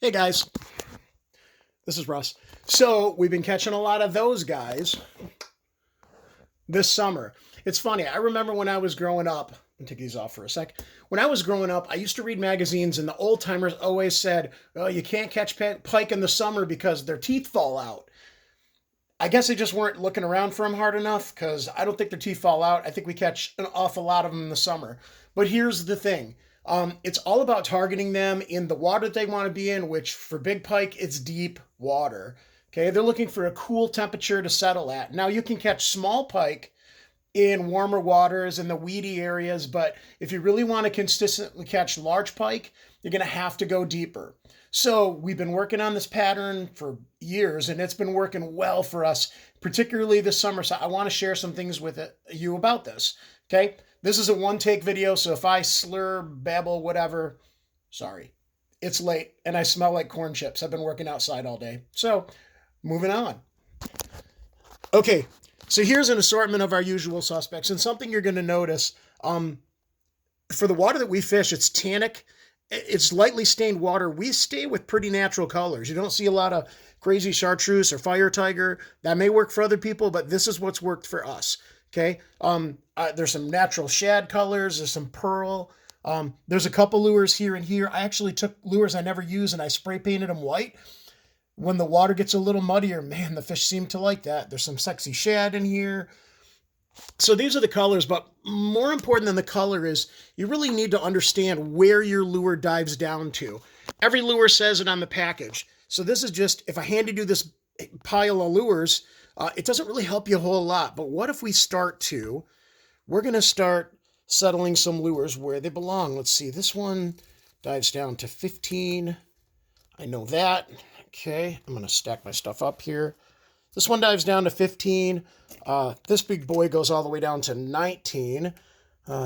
Hey guys, this is Russ. So we've been catching a lot of those guys this summer. It's funny. I remember when I was growing up. I'll take these off for a sec. When I was growing up, I used to read magazines, and the old timers always said, "Oh, you can't catch pike in the summer because their teeth fall out." I guess they just weren't looking around for them hard enough because I don't think their teeth fall out. I think we catch an awful lot of them in the summer. But here's the thing. It's all about targeting them in the water that they want to be in, which for big pike, it's deep water. Okay, they're looking for a cool temperature to settle at. Now, you can catch small pike in warmer waters in the weedy areas, but if you really want to consistently catch large pike, you're going to have to go deeper. So we've been working on this pattern for years, and it's been working well for us, particularly this summer. So I want to share some things with you about this. Okay, this is a one-take video, so if I slur, babble, whatever, sorry. It's late, and I smell like corn chips. I've been working outside all day. So moving on. Okay, so here's an assortment of our usual suspects, and something you're going to notice. For the water that we fish, it's tannic. It's lightly stained water. We stay with pretty natural colors. You don't see a lot of crazy chartreuse or fire tiger. That may work for other people, but this is what's worked for us. Okay. There's some natural shad colors. There's some pearl. There's a couple lures here and here. I actually took lures I never use and I spray painted them white. When the water gets a little muddier, man, the fish seem to like that. There's some sexy shad in here. So these are the colors, but more important than the color is you really need to understand where your lure dives down to. Every lure says it on the package. So this is just, if I handed you this pile of lures, it doesn't really help you a whole lot. But what if we're going to start settling some lures where they belong. Let's see, this one dives down to 15. I know that. Okay, I'm going to stack my stuff up here. This one dives down to 15. This big boy goes all the way down to 19.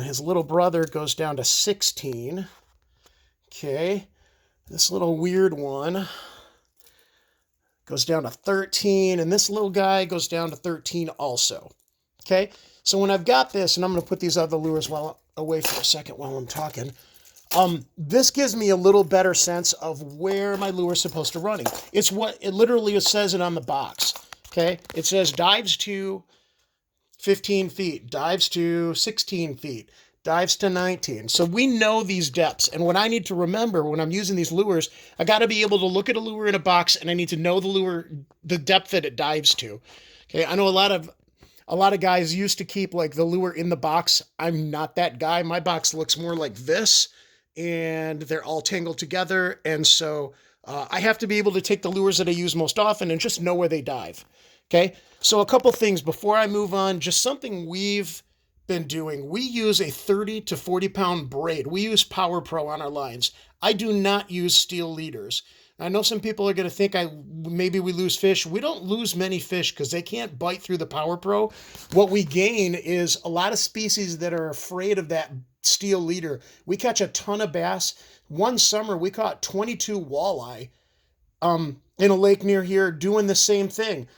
His little brother goes down to 16. Okay. This little weird one goes down to 13. And this little guy goes down to 13 also. Okay. So when I've got this, and I'm going to put these other lures away for a second while I'm talking. This gives me a little better sense of where my lure is supposed to running. It's what it literally says it on the box. Okay, it says dives to 15 feet, dives to 16 feet, dives to 19. So we know these depths. And what I need to remember when I'm using these lures, I got to be able to look at a lure in a box and I need to know the depth that it dives to. Okay, I know a lot of guys used to keep like the lure in the box. I'm not that guy. My box looks more like this and they're all tangled together. And so I have to be able to take the lures that I use most often and just know where they dive. Okay, so a couple things before I move on, just something we've been doing. We use a 30 to 40 pound braid. We use Power Pro on our lines. I do not use steel leaders. I know some people are going to think maybe we lose fish. We don't lose many fish because they can't bite through the Power Pro. What we gain is a lot of species that are afraid of that steel leader. We catch a ton of bass. One summer we caught 22 walleye in a lake near here doing the same thing.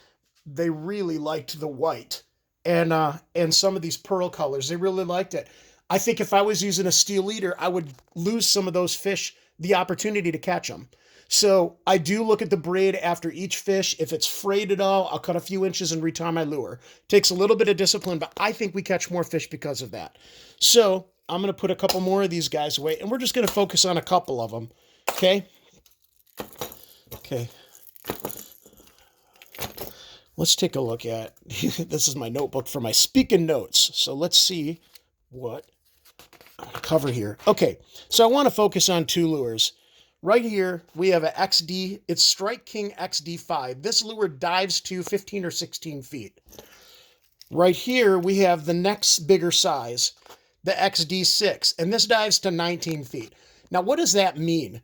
They really liked the white and some of these pearl colors. They really liked it. I think if I was using a steel leader, I would lose some of those fish the opportunity to catch them. So I do look at the braid after each fish. If it's frayed at all, I'll cut a few inches and retie my lure. Takes a little bit of discipline, but I think we catch more fish because of that. So I'm going to put a couple more of these guys away, and we're just going to focus on a couple of them. Okay? Okay. Let's take a look at, this is my notebook for my speaking notes. So let's see what I'm going to cover here. Okay, so I want to focus on two lures. Right here, we have an XD. It's Strike King XD5. This lure dives to 15 or 16 feet. Right here, we have the next bigger size, the XD6, and this dives to 19 feet. Now, what does that mean?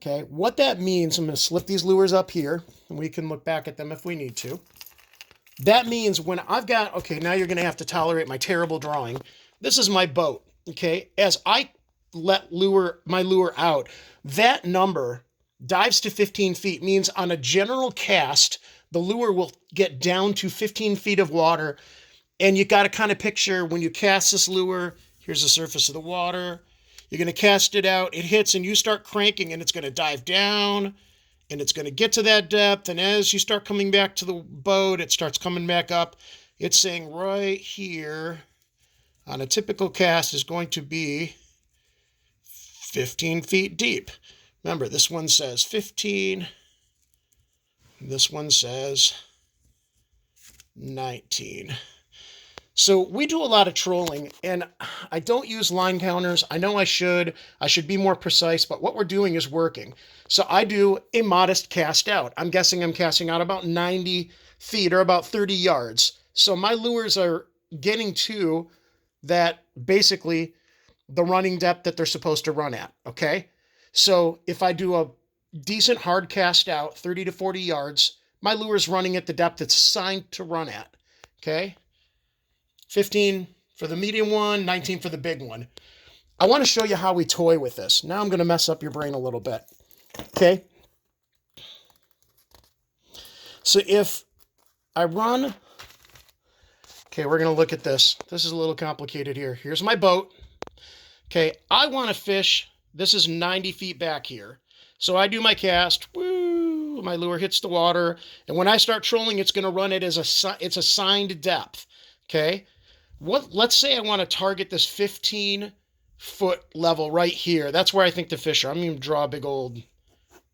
Okay, what that means, I'm going to slip these lures up here, and we can look back at them if we need to. That means when I've got, okay, now you're going to have to tolerate my terrible drawing. This is my boat, okay? As I let my lure out, that number dives to 15 feet, means on a general cast, the lure will get down to 15 feet of water. And you got to kind of picture when you cast this lure, here's the surface of the water. You're going to cast it out. It hits and you start cranking and it's going to dive down and it's going to get to that depth. And as you start coming back to the boat, it starts coming back up. It's saying right here on a typical cast is going to be 15 feet deep. Remember, this one says 15. This one says 19. So we do a lot of trolling, and I don't use line counters. I know I should. I should be more precise, but what we're doing is working. So I do a modest cast out. I'm guessing I'm casting out about 90 feet or about 30 yards. So my lures are getting to that, basically the running depth that they're supposed to run at, okay? So if I do a decent hard cast out, 30 to 40 yards, my lure is running at the depth it's assigned to run at, okay? 15 for the medium one, 19 for the big one. I want to show you how we toy with this. Now I'm going to mess up your brain a little bit, okay? So if I run, okay, we're going to look at this. This is a little complicated here. Here's my boat. Okay, I want to fish. This is 90 feet back here. So I do my cast. Woo! My lure hits the water. And when I start trolling, it's going to run it as it's assigned depth. Okay? Let's say I want to target this 15-foot level right here. That's where I think the fish are. I'm going to draw a big old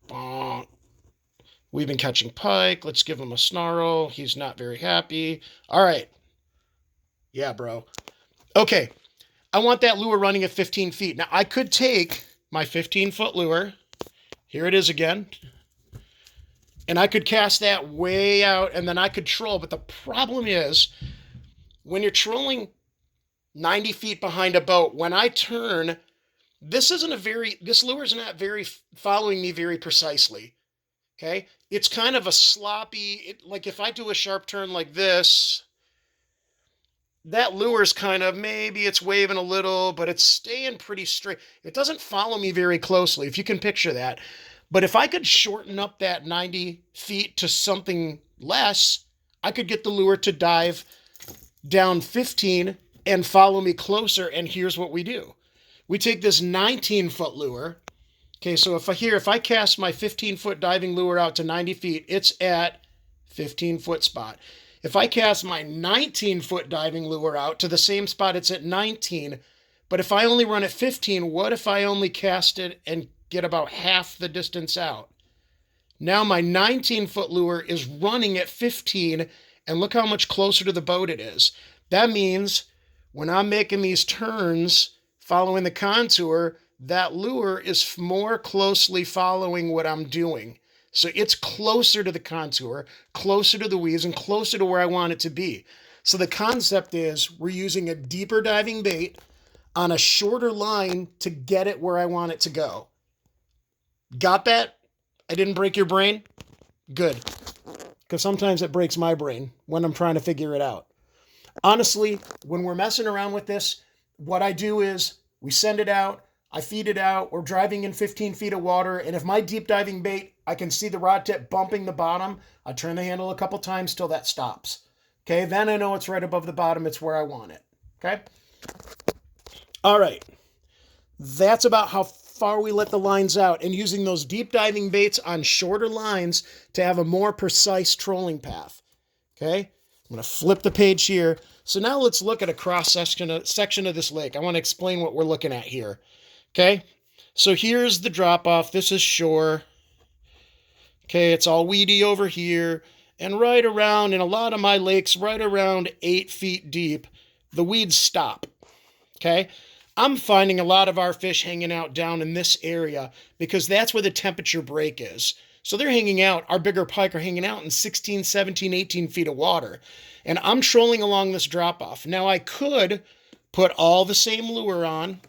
bonk. We've been catching pike. Let's give him a snarl. He's not very happy. All right. Yeah, bro. Okay. I want that lure running at 15 feet. Now, I could take my 15-foot lure. Here it is again. And I could cast that way out, and then I could troll. But the problem is, when you're trolling 90 feet behind a boat, when I turn, this lure is not very following me very precisely. Okay? It's kind of a sloppy, like if I do a sharp turn like this, that lure's kind of, maybe it's waving a little, but it's staying pretty straight. It doesn't follow me very closely, if you can picture that. But if I could shorten up that 90 feet to something less, I could get the lure to dive down 15 and follow me closer. And here's what we do. We take this 19-foot lure. Okay, so if I cast my 15-foot diving lure out to 90 feet, it's at 15-foot spot. If I cast my 19-foot diving lure out to the same spot, it's at 19. But if I only run at 15, what if I only cast it and get about half the distance out? Now my 19-foot lure is running at 15, and look how much closer to the boat it is. That means when I'm making these turns following the contour, that lure is more closely following what I'm doing. So it's closer to the contour, closer to the weaves, and closer to where I want it to be. So the concept is we're using a deeper diving bait on a shorter line to get it where I want it to go. Got that? I didn't break your brain? Good. Because sometimes it breaks my brain when I'm trying to figure it out. Honestly, when we're messing around with this, what I do is we send it out, I feed it out, we're driving in 15 feet of water, and if my deep diving bait, I can see the rod tip bumping the bottom, I turn the handle a couple times till that stops. Okay, then I know it's right above the bottom, it's where I want it. Okay? All right. That's about how far we let the lines out, and using those deep diving baits on shorter lines to have a more precise trolling path. Okay? I'm going to flip the page here. So now let's look at a cross section of this lake. I want to explain what we're looking at here. Okay? So here's the drop off. This is shore. Okay, it's all weedy over here. And right around, in a lot of my lakes, right around 8 feet deep, the weeds stop. Okay? I'm finding a lot of our fish hanging out down in this area because that's where the temperature break is. So they're hanging out, our bigger pike are hanging out in 16, 17, 18 feet of water. And I'm trolling along this drop-off. Now I could put all the same lure on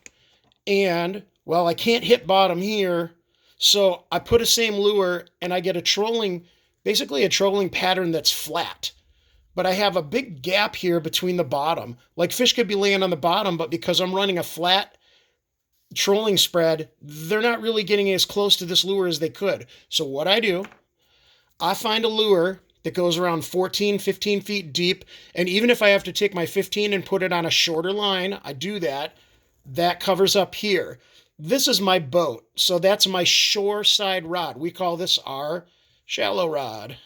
and, well, I can't hit bottom here. So I put a same lure and I get basically a trolling pattern that's flat. But I have a big gap here between the bottom. Like fish could be laying on the bottom, but because I'm running a flat trolling spread, they're not really getting as close to this lure as they could. So what I do, I find a lure that goes around 14, 15 feet deep. And even if I have to take my 15 and put it on a shorter line, I do that. That covers up here. This is my boat. So that's my shore side rod. We call this our shallow rod.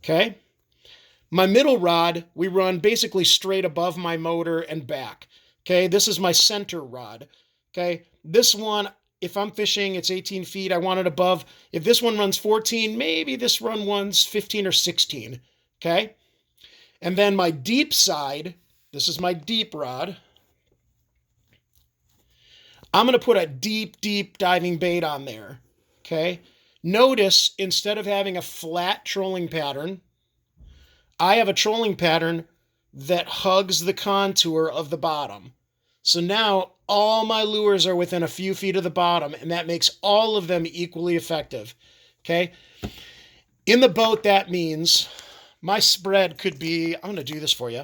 Okay. My middle rod, we run basically straight above my motor and back. Okay. This is my center rod. Okay. This one, if I'm fishing, it's 18 feet. I want it above. If this one runs 14, maybe this one runs 15 or 16. Okay. And then my deep side, this is my deep rod. I'm going to put a deep, deep diving bait on there. Okay. Notice instead of having a flat trolling pattern, I have a trolling pattern that hugs the contour of the bottom. So now all my lures are within a few feet of the bottom, and that makes all of them equally effective. Okay. In the boat, that means my spread could be, I'm going to do this for you.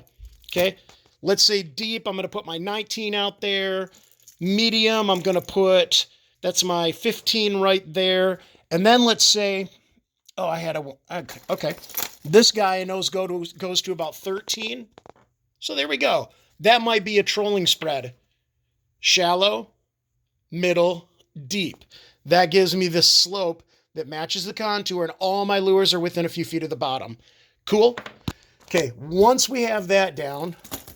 Okay. Let's say deep, I'm going to put my 19 out there. Medium, I'm going to put, that's my 15 right there. And then let's say, oh, I had okay. This guy I know goes to about 13. So there we go. That might be a trolling spread. Shallow, middle, deep. That gives me this slope that matches the contour, and all my lures are within a few feet of the bottom. Cool? Okay, once we have that down,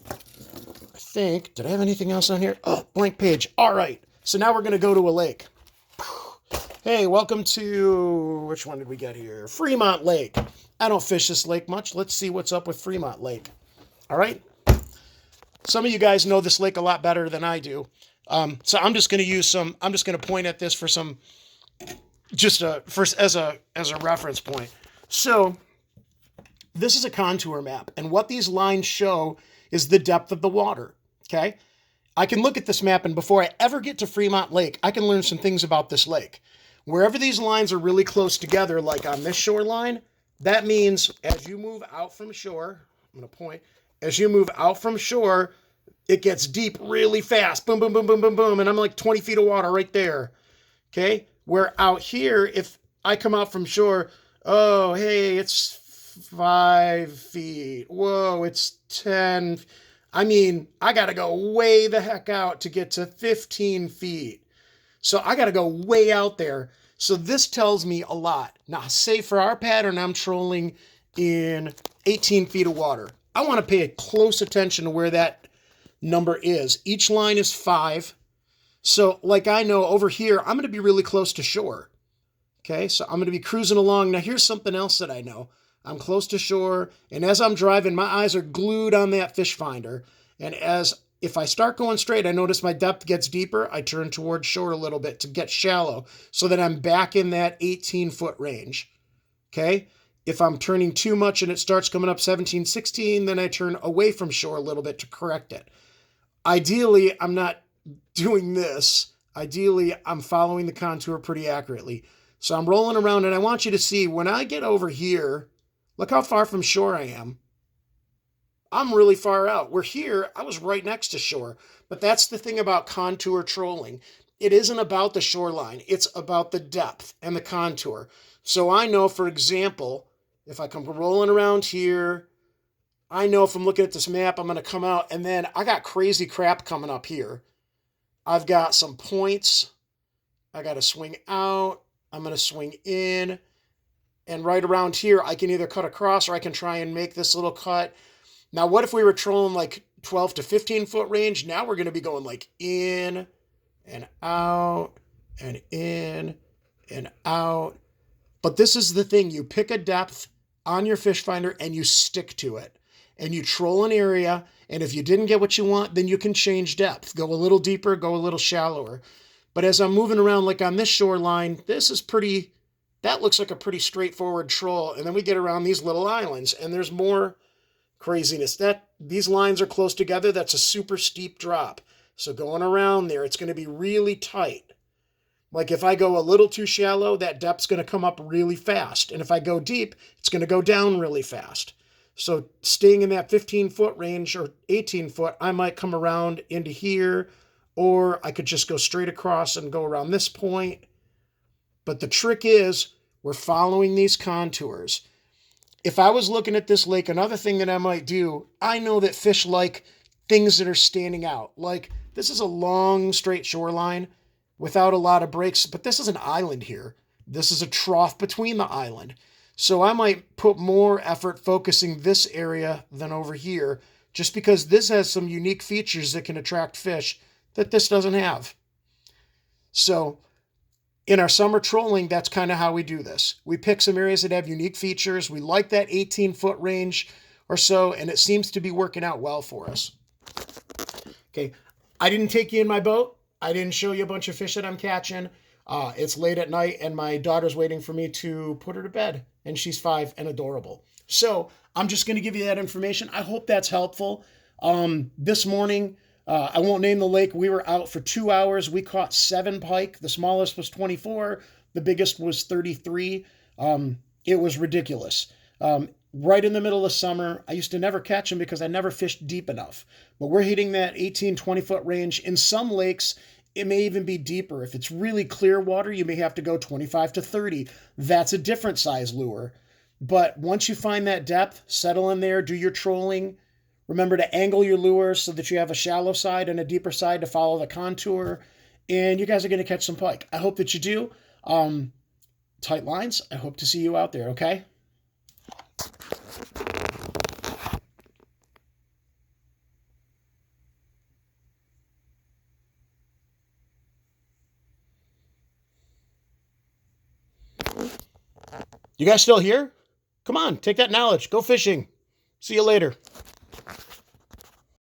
I think, did I have anything else on here? Oh, blank page. All right, so now we're going to go to a lake. Hey, welcome to, which one did we get here? Fremont Lake. I don't fish this lake much. Let's see what's up with Fremont Lake. All right. Some of you guys know this lake a lot better than I do. So I'm just going to use some, I'm just going to point at this for some, just as a reference point. So this is a contour map, and what these lines show is the depth of the water. Okay. I can look at this map, and before I ever get to Fremont Lake, I can learn some things about this lake. Wherever these lines are really close together, like on this shoreline, that means as you move out from shore, I'm going to point, as you move out from shore, it gets deep really fast. Boom, boom, boom, boom, boom, boom. And I'm like 20 feet of water right there. Okay. Where out here, if I come out from shore, oh, hey, it's 5 feet. Whoa, it's 10. I mean, I got to go way the heck out to get to 15 feet. So I got to go way out there. So this tells me a lot. Now, say for our pattern, I'm trolling in 18 feet of water. I want to pay close attention to where that number is. Each line is 5. So like I know over here, I'm going to be really close to shore. Okay, so I'm going to be cruising along. Now here's something else that I know. I'm close to shore, and as I'm driving, my eyes are glued on that fish finder. And if I start going straight, I notice my depth gets deeper. I turn towards shore a little bit to get shallow so that I'm back in that 18-foot range. Okay? If I'm turning too much and it starts coming up 17, 16, then I turn away from shore a little bit to correct it. Ideally, I'm not doing this. Ideally, I'm following the contour pretty accurately. So I'm rolling around, and I want you to see when I get over here, look how far from shore I am. I'm really far out. We're here. I was right next to shore. But that's the thing about contour trolling. It isn't about the shoreline. It's about the depth and the contour. So I know, for example, if I come rolling around here, I know if I'm looking at this map, I'm going to come out, and then I got crazy crap coming up here. I've got some points. I got to swing out. I'm going to swing in. And right around here, I can either cut across or I can try and make this little cut. Now, what if we were trolling like 12 to 15 foot range? Now we're going to be going like in and out and in and out. But this is the thing. You pick a depth on your fish finder and you stick to it. And you troll an area. And if you didn't get what you want, then you can change depth. Go a little deeper, go a little shallower. But as I'm moving around like on this shoreline, that looks like a pretty straightforward troll. And then we get around these little islands and there's more craziness. These lines are close together. That's a super steep drop. So going around there, it's going to be really tight. Like if I go a little too shallow, that depth's going to come up really fast. And if I go deep, it's going to go down really fast. So staying in that 15-foot range or 18-foot, I might come around into here, or I could just go straight across and go around this point. But the trick is we're following these contours. If I was looking at this lake, another thing that I might do, I know that fish like things that are standing out. Like This is a long, straight shoreline without a lot of breaks, but this is an island here. This is a trough between the island. So I might put more effort focusing this area than over here, just because this has some unique features that can attract fish that this doesn't have. So in our summer trolling, that's kind of how we do this. We pick some areas that have unique features. We like that 18-foot range or so, and it seems to be working out well for us. Okay, I didn't take you in my boat. I didn't show you a bunch of fish that I'm catching. It's late at night, and my daughter's waiting for me to put her to bed, and she's 5 and adorable. So I'm just going to give you that information. I hope that's helpful. This morning, I won't name the lake. We were out for 2 hours. We caught 7 pike. The smallest was 24. The biggest was 33. It was ridiculous. Right in the middle of summer. I used to never catch them because I never fished deep enough. But we're hitting that 18, 20-foot range. In some lakes, it may even be deeper. If it's really clear water, you may have to go 25 to 30. That's a different size lure. But once you find that depth, settle in there, do your trolling. Remember to angle your lure so that you have a shallow side and a deeper side to follow the contour. And you guys are going to catch some pike. I hope that you do. Tight lines. I hope to see you out there, okay? You guys still here? Come on, take that knowledge. Go fishing. See you later.